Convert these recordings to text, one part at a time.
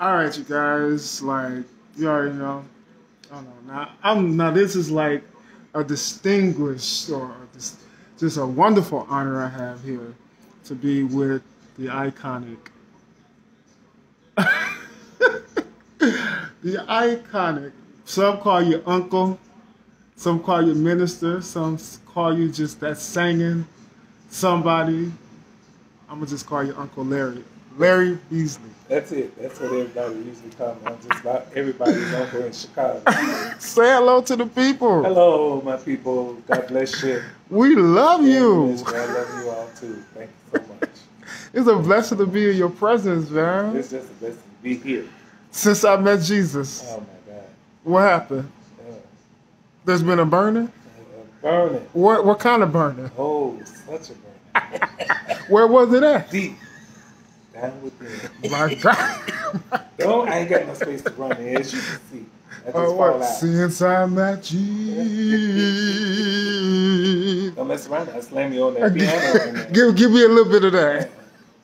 All right, you guys. Like you already know. I don't know. Now. This is like a distinguished or just a wonderful honor I have here to be with the iconic, the iconic. Some call you uncle. Some call you minister. Some call you just that singing somebody. I'm gonna just call you Uncle Larry. Larry Beasley. That's it. That's what everybody usually call me. I'm just about everybody's uncle in Chicago. Say hello to the people. Hello, my people. God bless you. We love you. I love you all too. Thank you so much. It's a blessing to be in your presence, man. It's just a blessing to be here. Since I met Jesus. Oh my God. What happened? There's been a burning? Burning. What kind of burning? Oh, such a burning. Where was it at? Deep. Down within. My God. No, I ain't got no space to run in, as you can see. I just Oh, fall what? out. Since I met Jesus. Don't mess around. I slam you on that piano. Give me a little bit of that.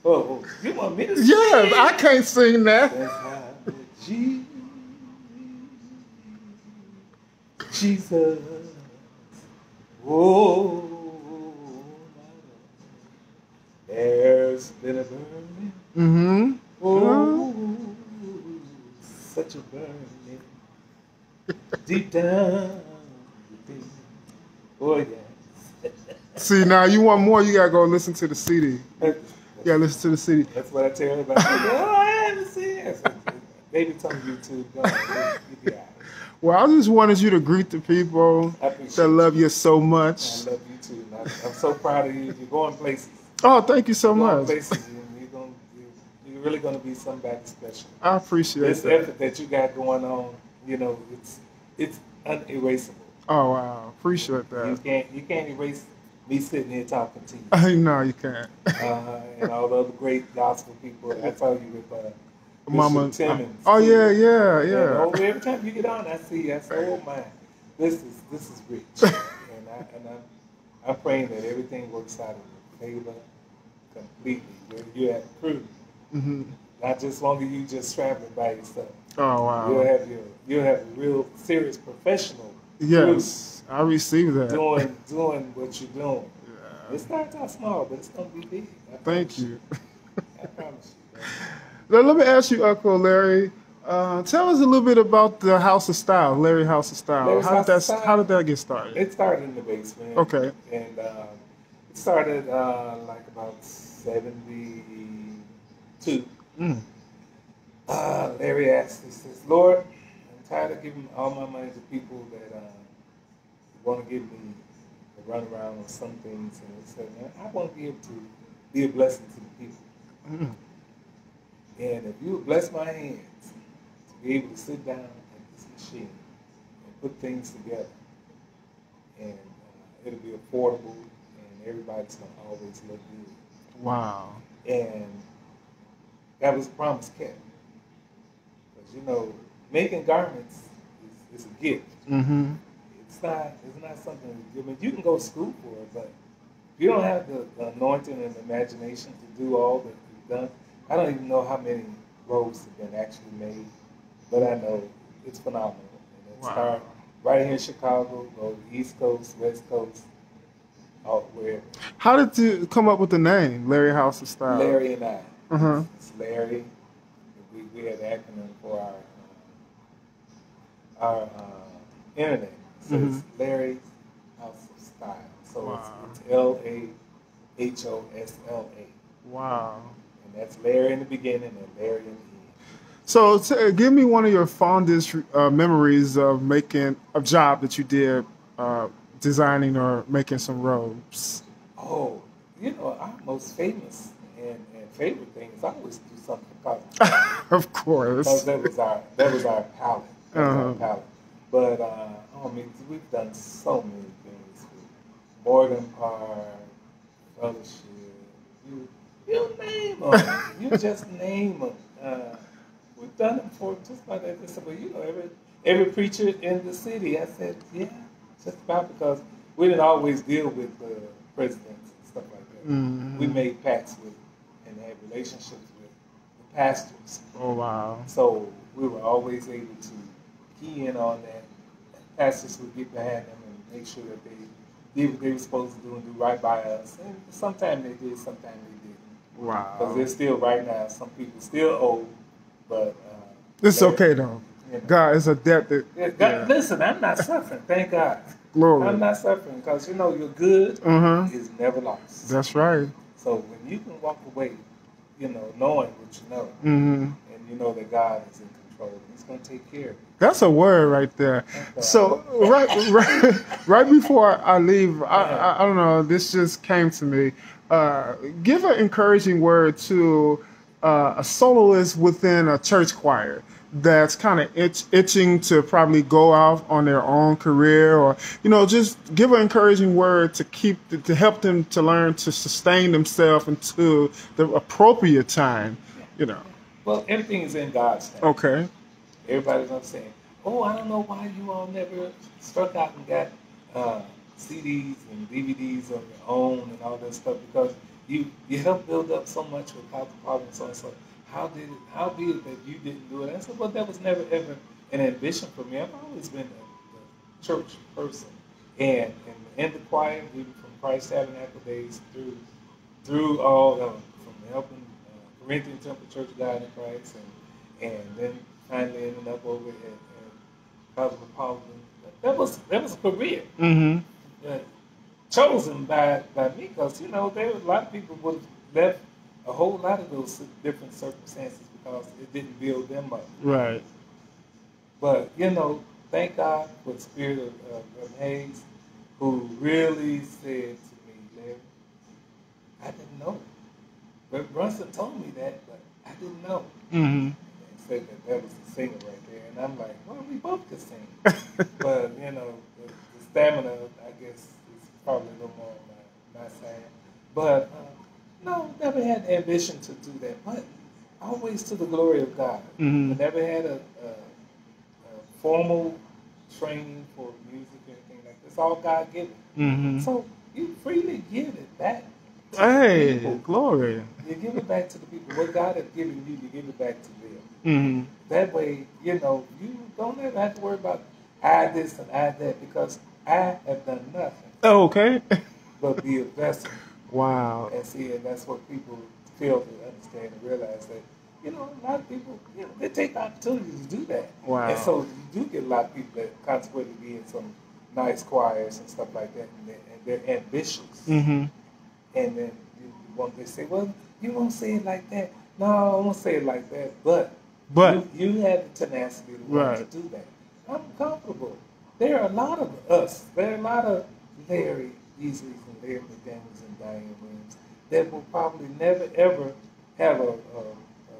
Oh, you want me to sing? Yes, I can't sing that. Since I met Jesus. Oh, my Lord. There's been a burning. Mm-hmm. Oh, such a burning. Deep down within. Oh, yes. See, now you want more, you gotta go listen to the CD. You gotta listen to the CD. That's what I tell everybody. Oh, I haven't seen it. Maybe it's on YouTube. Go ahead. You be all right. Well, I just wanted you to greet the people that love you so much. I love you too. I'm so proud of you. You're going places. Oh, thank you so You're going much. places, and you're really going to be somebody special. I appreciate This that. effort that you got going on, it's unerasable. Oh wow, appreciate that. You can't erase me sitting here talking to you. No, you can't. And all the other great gospel people. I saw you with Mama. Timmons. Oh yeah. And every time you get on, I see. I say, "Oh man, this is rich." and I'm praying that everything works out in your favor completely. Where you're at crew, not just longer you just traveling by yourself. Oh wow. You'll have a real serious professional. Yes, I received that. Doing what you're doing. Yeah. It starts out small, but it's gonna be big. Thank you. I promise you. Now, let me ask you, Uncle Larry. Tell us a little bit about the House of Style, Larry House of Style. How did that get started? It started in the basement. Okay. And it started like about 72. Larry asked, he says, "Lord, I'm tired of giving all my money to people that want to give me a runaround on some things." And he said, "Man, I want to be able to be a blessing to the people. And if you would bless my hands to be able to sit down at this machine and put things together, and it'll be affordable, and everybody's going to always look good." Wow. And that was a promise kept. Because, making garments is a gift. Mm-hmm. It's not something, you can go to school for it, but if you don't have the anointing and the imagination to do all that you've done, I don't even know how many robes have been actually made, but I know it's phenomenal. And it started right here in Chicago, go to the East Coast, West Coast, wherever. How did you come up with the name, Larry House of Style? Larry and I. Uh-huh. It's Larry. We had an acronym for our internet. So it's Larry House of Style. So it's LAHOSLA. Wow. That's Larry in the beginning and Larry in the end. So give me one of your fondest memories of making a job that you did designing or making some robes. Oh, our most famous and favorite thing is I always do something for Cosmopolitan. Of course. Because that was our palette. Our palette. But we've done so many things with Morgan Park, Fellowship. You name them. You just name them. We've done them for just about every preacher in the city. I said, yeah, just about, because we didn't always deal with the presidents and stuff like that. We made pacts with and had relationships with the pastors. Oh, wow. So we were always able to key in on that. Pastors would get behind them and make sure that they did what they were supposed to do and do right by us. And sometimes they did, sometimes they didn't. Because Wow. they're still, right now, some people still owe, but It's okay, though. you know. God is adapted. Yeah, God, Yeah. listen, I'm not suffering, thank God. Glory. I'm not suffering because, you know, your good Uh-huh. is never lost. That's right. So when you can walk away, you know, knowing what you know, Mm-hmm. and you know that God is in control, He's going to take care of you. That's a word right there. So right before I leave, I don't know. This just came to me. Give an encouraging word to a soloist within a church choir that's kind of itching to probably go out on their own career, or just give an encouraging word to help them to learn to sustain themselves until the appropriate time. Well, everything is in God's hands. Okay. Everybody's not saying, "Oh, I don't know why you all never struck out and got CDs and DVDs of your own and all that stuff," because you helped build up so much with Cosmopolitan and so on. So how be it that you didn't do it? I said, well, that was never ever an ambition for me. I've always been a church person, and in the choir, even from Christ Tabernacle days through all from helping Corinthian Temple Church of God in Christ, and then finally ended up over at Cosmopolitan. That was a career. Mm-hmm. Chosen by me, because there were a lot of people would have left a whole lot of those different circumstances because it didn't build them up. Right. But thank God for the spirit of Hayes, who really said to me, Larry, I didn't know. But Brunson told me that, but I didn't know. Mm-hmm. And said that was the singer right there, and I'm like, well, we both could sing. But the stamina, I guess, is probably a little more on my side. But no, never had the ambition to do that. But always to the glory of God. Mm-hmm. I never had a formal training for music or anything like that. It's all God given. Mm-hmm. So you freely give it back. Hey, glory. You give it back to the people. What God has given you, you give it back to them. Mm-hmm. That way, you don't ever have to worry about I this and I that, because I have done nothing. Oh, okay. But be a vessel. Wow. And see, and that's what people fail to understand and realize that, a lot of people, they take the opportunity to do that. Wow. And so you do get a lot of people that consequently be in some nice choirs and stuff like that, and they're ambitious. Mm-hmm. And then they say, well, you won't say it like that. No, I won't say it like that. But you have the tenacity to want to do that. I'm comfortable. There are a lot of us. There are a lot of Larry Beasleys and Larry McDaniels and Diane Williams that will probably never ever have a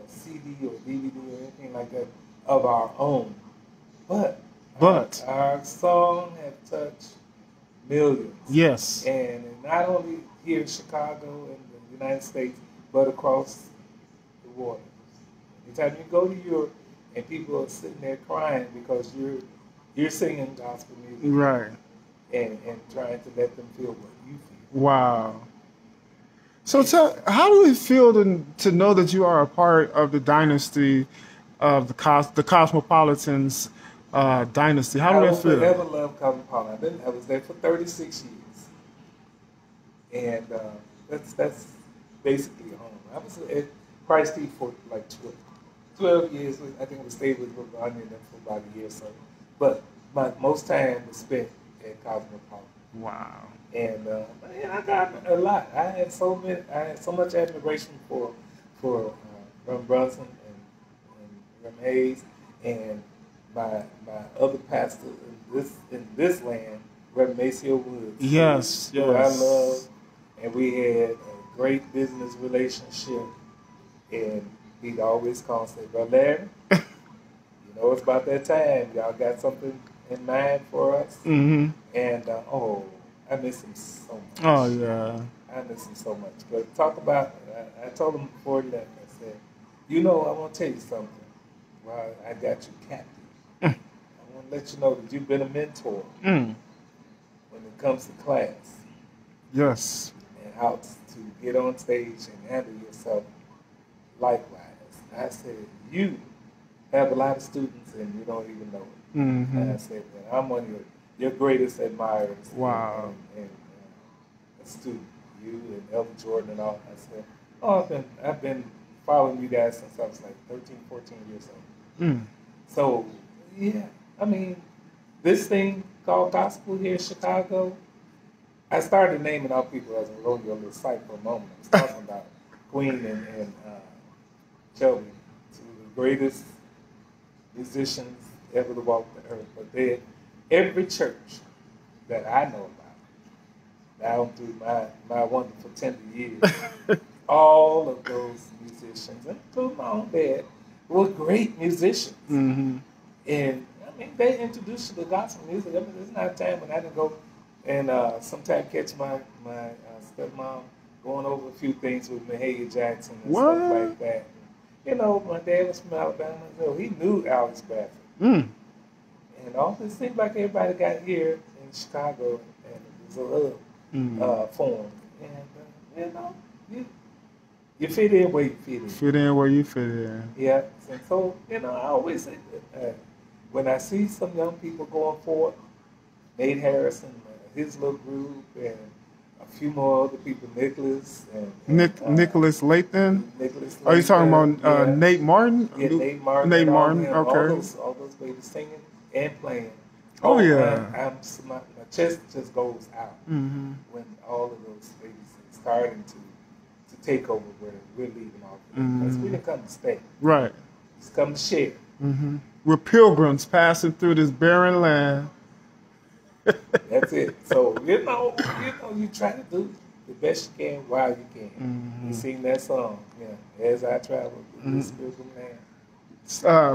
CD or DVD or anything like that of our own. But our song have touched millions. Yes. And not only here in Chicago and the United States, but across the water. Anytime you go to Europe and people are sitting there crying because you're singing gospel music, right, and trying to let them feel what you feel. Wow. So how do it feel to know that you are a part of the dynasty of the Cosmopolitans dynasty? How do that feel? I never loved Cosmopolitan. I was there for 36 years, and that's basically home. I was at Christ T for like 12 years. I think we stayed with Ronnie and them for about a year or so. But my most time was spent at Cosmopolitan. Wow. And I got a lot. I had so much admiration for Reverend Brunson and Reverend Hayes, and my other pastor in this land, Reverend Maceo Woods. Yes, who I love, and we had a great business relationship. And he'd always call and say, "Brother Larry, it's about that time. Y'all got something in mind for us?" Mm-hmm. And I miss him so much. Oh yeah, I miss him so much. But talk about, I told him before he left, I said, I want to tell you something. Well, I got you captain. I want to let you know that you've been a mentor when it comes to class. Yes. And how to get on stage and handle yourself likewise. I said, you have a lot of students and you don't even know it. Mm-hmm. And I said, man, I'm one of your greatest admirers. Wow. And a student, you and Elton Jordan and all. I said, oh, I've been following you guys since I was like 13, 14 years old. Mm. So, yeah, I mean, this thing called gospel here in Chicago, I started naming out people as a rodeo little site for a moment. I was talking about Queen and Shelby, two of the greatest musicians ever to walk the earth. But every church that I know about, down through my wonderful tender years, all of those musicians, including my own dad, were great musicians. Mm-hmm. And I mean, they introduced you to gospel music. I mean, there's not a time when I didn't go and sometimes catch my stepmom going over a few things with Mahalia Jackson and stuff like that. You know, my dad was from Alabama, so he knew Alex Bradford. Mm. And all this seemed like everybody got here in Chicago, and it was a love form. And, you know, you fit in where you fit in. Fit in where you fit in. Yeah. And so, you know, I always say that when I see some young people going forward, Nate Harrison, his little group, and a few more other people, Nicholas and Nicholas Lathan. Nicholas. Are you talking about Nate Martin? Yeah, Nate Martin. Nate Martin. All Okay. All those babies singing and playing. Oh yeah. My chest just goes out when all of those babies are starting to take over where we're leaving off. Because we didn't come to stay. Right. Just come to share. We're pilgrims passing through this barren land. That's it. So you try to do the best you can while you can. You sing that song, as I travel through this pilgrim land.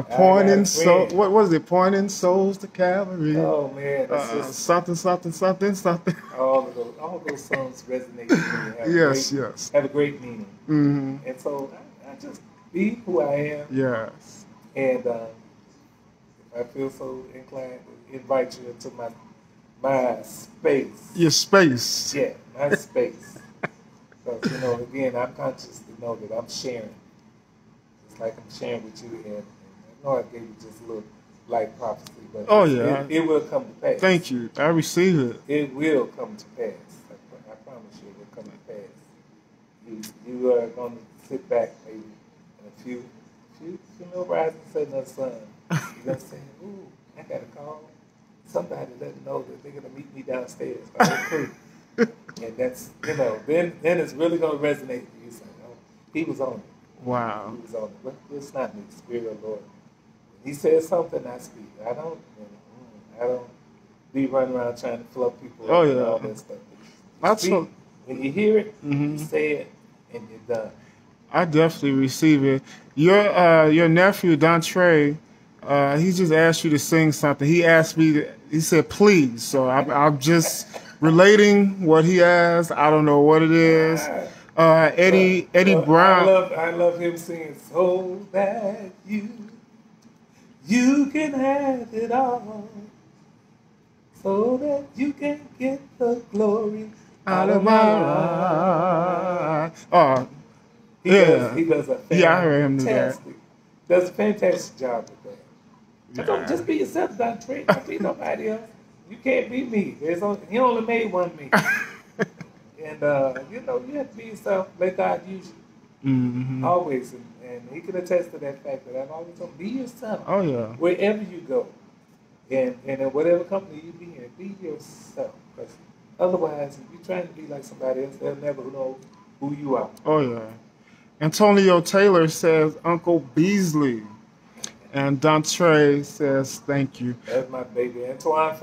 Pointing soul. What was it? Pointing souls to Calvary. Oh man, something. All those songs resonate with me. Yes. Have a great meaning. And so I just be who I am. Yes. And if I feel so inclined, to invite you into my space. Your space. Yeah, my space. Because, again, I'm conscious to know that I'm sharing. It's like I'm sharing with you, and I know I gave you just a little light prophecy, but it will come to pass. Thank you. I receive it. It will come to pass. I promise you it will come to pass. You are going to sit back maybe in a few rise and set in the sun. You're going to say, ooh, I got a call. Somebody let them know that they're going to meet me downstairs by the creek. And that's, then it's really going to resonate with you. Say, oh, he was on it. Wow. He was on it. But it's not me, the Spirit of the Lord. When he says something, I speak. I don't be running around trying to flood people and all that stuff. When you hear it, you say it, and you're done. I definitely receive it. Your nephew, Dontre, he just asked you to sing something. He asked me, he said, please. So I'm just relating what he asked. I don't know what it is. Eddie Brown. I love him singing, so that you can have it all. So that you can get the glory out of my life. He does a fantastic job with that. Yeah. Don't just be yourself, Dontre. Don't be nobody else. You can't be me. He only made one me. And you have to be yourself. Let God use you. Always. And he can attest to that fact that I've always told him, be yourself. Oh yeah. Wherever you go. And in whatever company you be in, be yourself. Because otherwise, if you're trying to be like somebody else, they'll never know who you are. Oh yeah. Antonio Taylor says, Uncle Beasley. And Dontre says, thank you. That's my baby. Antoine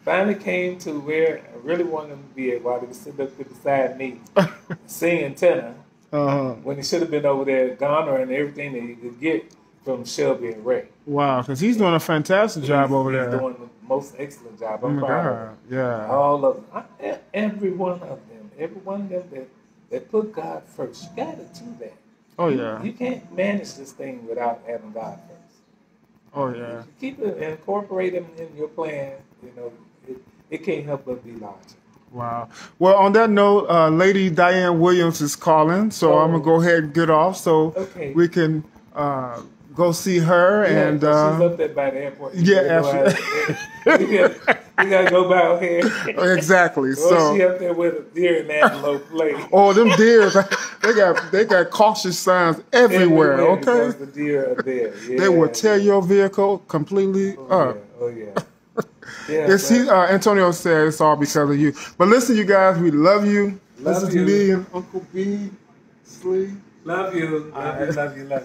finally came to where I really wanted him to be at while he was sitting up beside me singing tenor when he should have been over there garnering everything that he could get from Shelby and Ray. Wow, because he's doing a fantastic job over there. He's doing the most excellent job. I'm proud of him. Yeah. All of them. Every one of them that put God first. You got to do that. Oh, yeah. You can't manage this thing without having God first. Oh, yeah. Keep it and incorporate him in your plan. It can't help but be logical. Wow. Well, on that note, Lady Diane Williams is calling, so I'm going to go ahead and get off so we can go see her. Yeah, And she's up there by the airport. yeah, absolutely. We gotta go by over here. Exactly. Or she up there with a deer and antelope play. Oh, them deers! They got caution signs everywhere. Okay, because the deer are there. Yeah, they will tear your vehicle completely up. Yeah. Oh yeah. Yeah. Yes, Antonio said it's all because of you. But listen, you guys, we love you. Love this is you. me and Uncle Beasley. Love you. Love you. Love you. Love you.